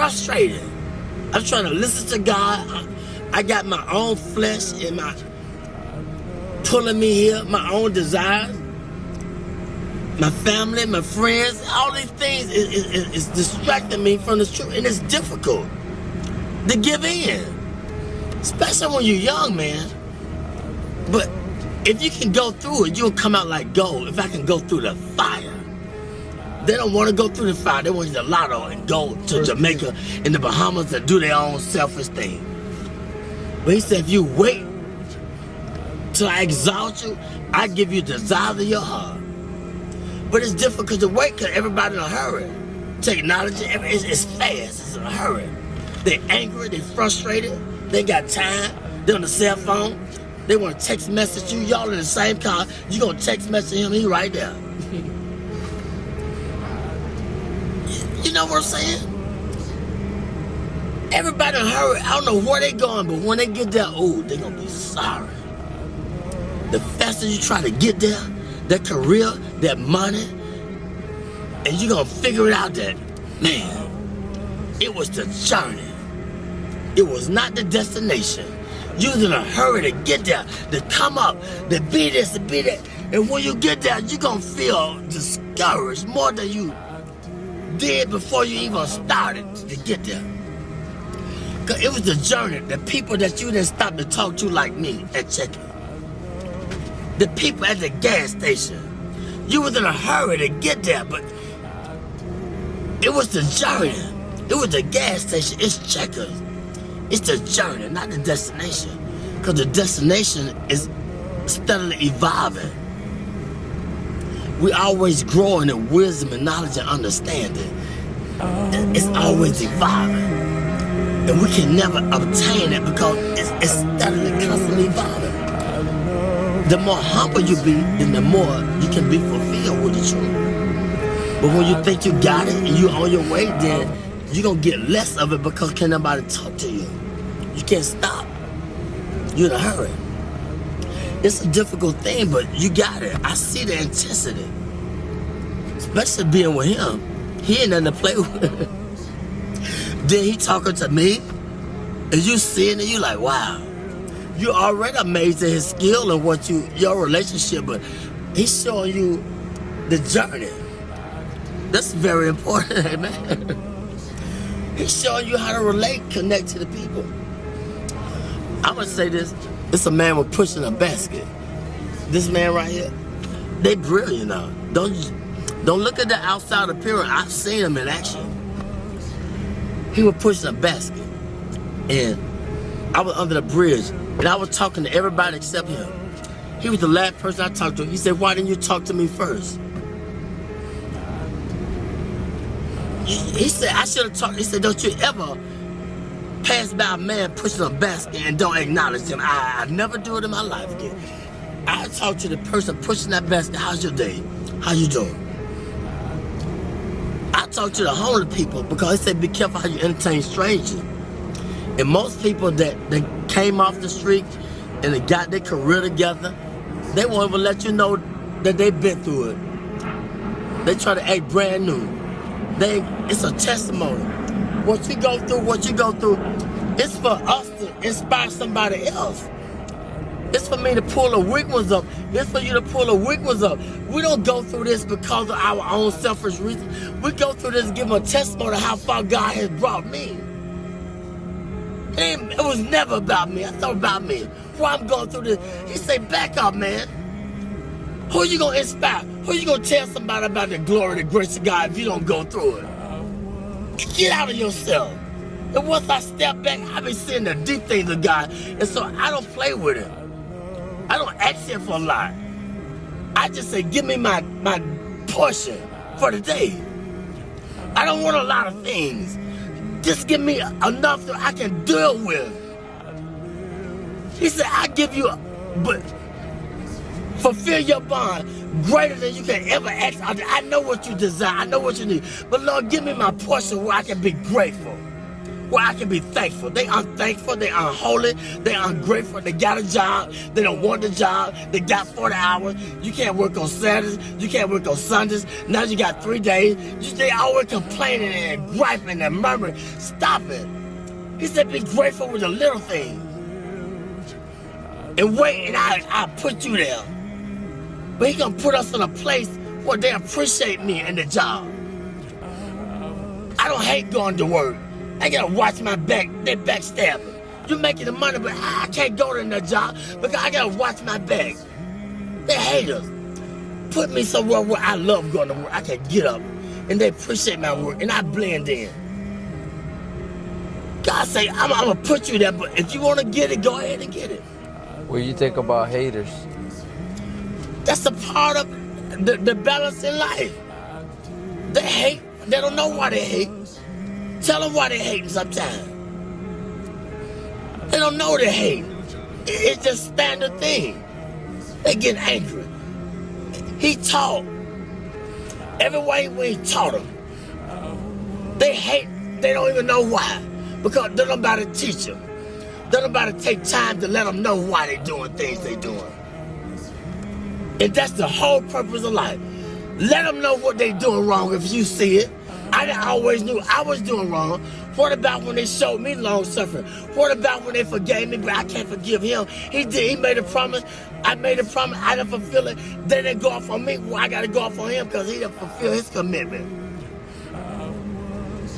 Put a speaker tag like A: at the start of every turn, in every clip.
A: frustrated. I'm trying to listen to God. I got my own flesh and my pulling me here, my own desires, my family, my friends, all these things is distracting me from the truth, and it's difficult to give in, especially when you're young, man. But if you can go through it, you'll come out like gold. If I can go through the fire. They don't want to go through the fire. They want to get the lotto and go to Jamaica in the Bahamas and do their own selfish thing. But he said, if you wait till I exalt you, I give you the desire of your heart. But it's difficult to wait because everybody's in a hurry. Technology, it's fast, it's in a hurry. They're angry, they're frustrated, they ain't got time, they're on the cell phone, they want to text message you, y'all in the same car, you gonna text message him, he right there. You know what I'm saying? Everybody in a hurry, I don't know where they going, but when they get there, oh, they gonna be sorry. The faster you try to get there, that career, that money, and you're gonna figure it out that, man, it was the journey. It was not the destination. You was in a hurry to get there, to come up, to be this, to be that. And when you get there, you're gonna feel discouraged more than you did before you even started to get there. Cause it was the journey, the people that you didn't stop to talk to like me at check-in. The people at the gas station. You was in a hurry to get there, but it was the journey. It was the gas station. It's checkers. It's the journey, not the destination. Because the destination is steadily evolving. We always growing in wisdom and knowledge and understanding. It's always evolving. And we can never obtain it because it's steadily, constantly evolving. The more humble you be, then the more you can be fulfilled with the truth. But when you think you got it and you're on your way, then you're going to get less of it because can't nobody talk to you. You can't stop. You're in a hurry. It's a difficult thing, but you got it. I see the intensity. Especially being with him. He ain't nothing to play with. Then he talking to me, and you seeing it, you like, wow. You're already amazed at his skill and what your relationship, but he's showing you the journey. That's very important, man. He's showing you how to relate, connect to the people. I'm gonna say this. It's a man with pushing a basket. This man right here, they brilliant now. Don't look at the outside appearance. I've seen him in action. He was pushing a basket, and I was under the bridge, and I was talking to everybody except him. He was the last person I talked to. He said, "Why didn't you talk to me first?" He said, "I should have talked." He said, "Don't you ever pass by a man pushing a basket and don't acknowledge him." I never do it in my life again. I talk to the person pushing that basket. How's your day? How you doing? I talk to the homeless people because they say be careful how you entertain strangers. And most people that came off the street and they got their career together, they won't even let you know that they've been through it. They try to act brand new. It's a testimony. What you go through, it's for us to inspire somebody else. It's for me to pull the weak ones up. It's for you to pull the weak ones up. We don't go through this because of our own selfish reasons. We go through this to give them a testimony of how far God has brought me. It was never about me. I thought about me. Why I'm going through this. He said, back up, man. Who you going to inspire? Who you going to tell somebody about the glory, the grace of God if you don't go through it? Get out of yourself. And once I step back, I be seeing the deep things of God. And so I don't play with him. I don't ask him for a lot. I just say, give me my portion for the day. I don't want a lot of things. Just give me enough that I can deal with. He said, I give you, but fulfill your bond greater than you can ever ask. I know what you desire. I know what you need. But Lord, give me my portion where I can be grateful. where I can be thankful. They unthankful, they unholy, they ungrateful, they got a job, they don't want the job, they got 40 hours, you can't work on Saturdays, you can't work on Sundays, now you got 3 days, they always complaining and griping and murmuring. Stop it. He said be grateful with the little things. And wait, and I put you there. But he gonna put us in a place where they appreciate me and the job. I don't hate going to work. I gotta watch my back. They backstabbing. You making the money, but I can't go to that job because I gotta watch my back. They hate us. Put me somewhere where I love going to work. I can get up and they appreciate my work and I blend in. God say, I'm gonna put you there, but if you wanna get it, go ahead and get it.
B: What do you think about haters?
A: That's a part of the balance in life. They hate. They don't know why they hate. Tell them why they hating sometimes. They don't know they hate. It's just standard thing. They get angry. He taught. Every way we taught them. They hate. They don't even know why. Because they don't about to teach them. They don't about to take time to let them know why they're doing things they're doing. And that's the whole purpose of life. Let them know what they're doing wrong if you see it. I always knew I was doing wrong. What about when they showed me long suffering? What about when they forgave me, but I can't forgive him? He did. He made a promise. I made a promise. I didn't fulfill it. They didn't go off on me. Well, I got to go off on him because he didn't fulfill his commitment.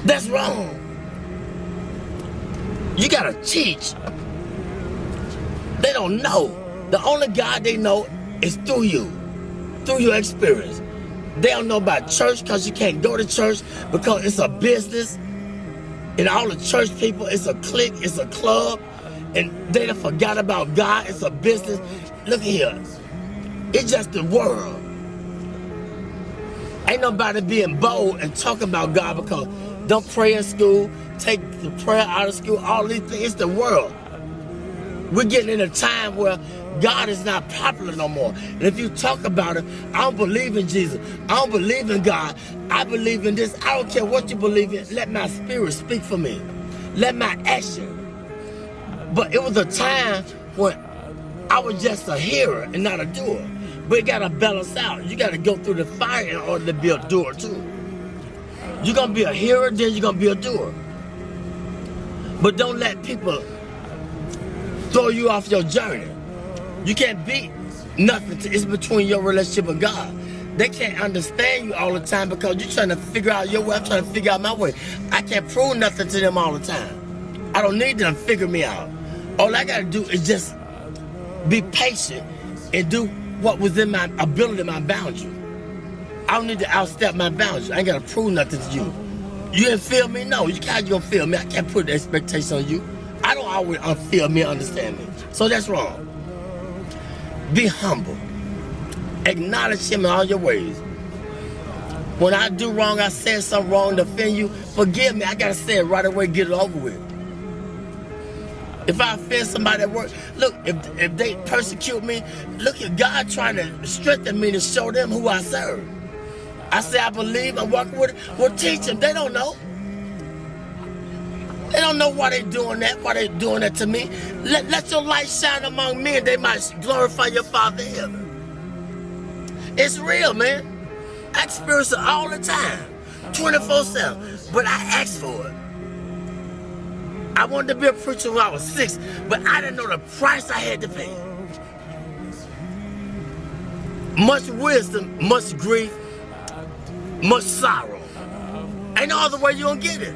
A: That's wrong. You got to teach. They don't know. The only God they know is through you, through your experience. They don't know about church because you can't go to church because it's a business. And all the church people, it's a clique, it's a club. And they done forgot about God, it's a business. Look here, it's just the world. Ain't nobody being bold and talking about God because don't pray in school, take the prayer out of school, all these things, it's the world. We're getting in a time where God is not popular no more. And if you talk about it, I don't believe in Jesus. I don't believe in God. I believe in this. I don't care what you believe in. Let my spirit speak for me. Let my action. But it was a time when I was just a hearer and not a doer. But it got to balance out. You got to go through the fire in order to be a doer too. You're going to be a hearer, then you're going to be a doer. But don't let people throw you off your journey. You can't beat nothing. It's between your relationship with God. They can't understand you all the time because you're trying to figure out your way. I'm trying to figure out my way. I can't prove nothing to them all the time. I don't need them to figure me out. All I got to do is just be patient and do what was in my ability, my boundary. I don't need to outstep my boundary. I ain't got to prove nothing to you. You didn't feel me? No, you can't feel me. I can't put the expectation on you. I don't always feel me, understand me. So that's wrong. Be humble. Acknowledge him in all your ways. When I do wrong, I said something wrong to offend you, forgive me. I got to say it right away, get it over with. If I offend somebody at work, look, if they persecute me, look at God trying to strengthen me to show them who I serve. I say I believe, I'm walking with it. Well, teach them. They don't know. They don't know why they're doing that, why they're doing that to me. Let your light shine among men. They might glorify your Father in heaven. It's real, man. I experience it all the time, 24/7. But I asked for it. I wanted to be a preacher when I was 6, but I didn't know the price I had to pay. Much wisdom, much grief, much sorrow. Ain't no other way you gonna get it.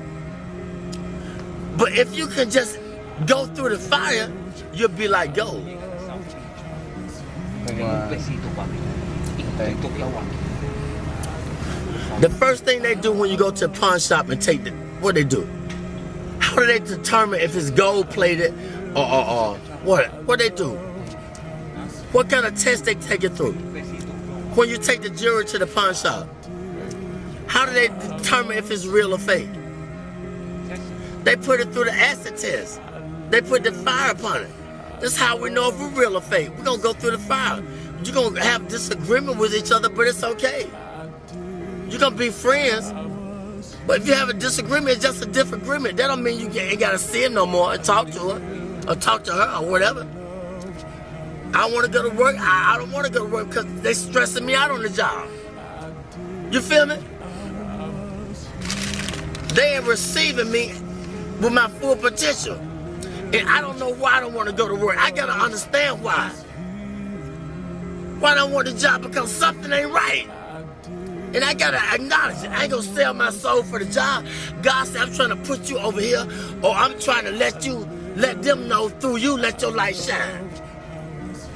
A: But if you can just go through the fire, you'll be like gold. The first thing they do when you go to a pawn shop and take what they do? How do they determine if it's gold plated or what they do? What kind of test they take it through? When you take the jewelry to the pawn shop, how do they determine if it's real or fake? They put it through the acid test. They put the fire upon it. That's how we know if we're real or fake. We're going to go through the fire. You're going to have disagreement with each other, but it's okay. You're going to be friends, But if you have a disagreement, it's just a different agreement. That don't mean you ain't got to see him no more and talk to her or talk to her or whatever. I want to go to work. I don't want to go to work because they stressing me out on the job. You feel me? They ain't receiving me with my full potential. And I don't know why I don't want to go to work. I got to understand why. Why I don't want the job? Because something ain't right. And I got to acknowledge it. I ain't going to sell my soul for the job. God said, I'm trying to put you over here, or I'm trying to let them know through you, let your light shine.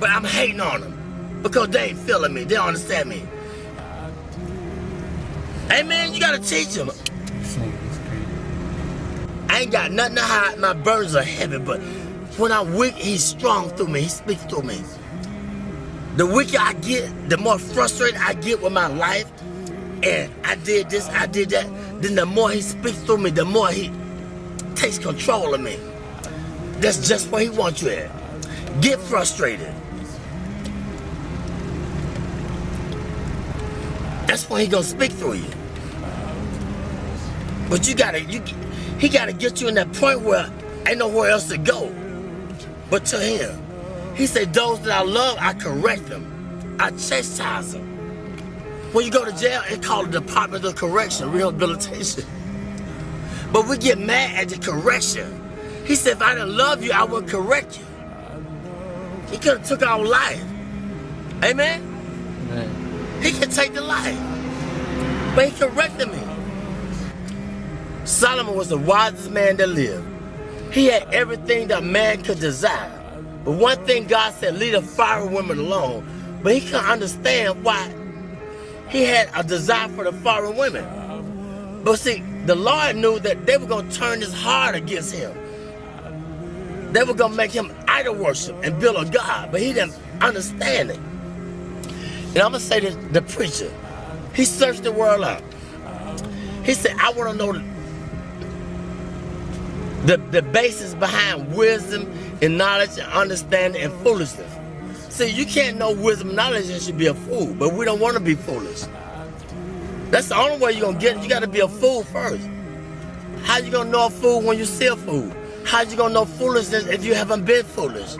A: But I'm hating on them because they ain't feeling me. They don't understand me. Amen. You got to teach them. I ain't got nothing to hide. My burdens are heavy, but when I'm weak, he's strong through me. He speaks through me. The weaker I get, the more frustrated I get with my life, and I did this, I did that, then the more he speaks through me, the more he takes control of me. That's just where he wants you at. Get frustrated. That's when he gonna speak through you. But he gotta get you in that point where ain't nowhere else to go but to him. He said, those that I love, I correct them. I chastise them. When you go to jail, it's called the Department of Correction, rehabilitation. But we get mad at the correction. He said, if I didn't love you, I would correct you. He could have took our life. Amen? Amen. He could take the life. But he corrected me. Solomon was the wisest man that lived. He had everything that man could desire. But one thing God said, leave the foreign women alone. But he couldn't understand why he had a desire for the foreign women. But see, the Lord knew that they were going to turn his heart against him. They were going to make him idol worship and build a God. But he didn't understand it. And I'm going to say this, the preacher, he searched the world out. He said, I want to know the basis behind wisdom and knowledge and understanding and foolishness. See, you can't know wisdom and knowledge and should be a fool, but we don't want to be foolish. That's the only way you're going to get it. You got to be a fool first. How you going to know a fool when you see a fool? How you going to know foolishness if you haven't been foolish?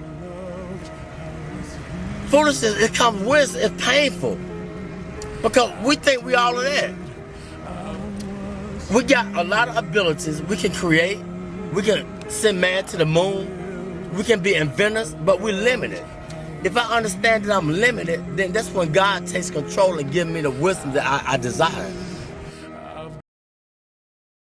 A: Foolishness, it comes with, it's painful. Because we think we all of that. We got a lot of abilities. We can create. We can send man to the moon. We can be inventors, but we're limited. If I understand that I'm limited, then that's when God takes control and gives me the wisdom that I desire.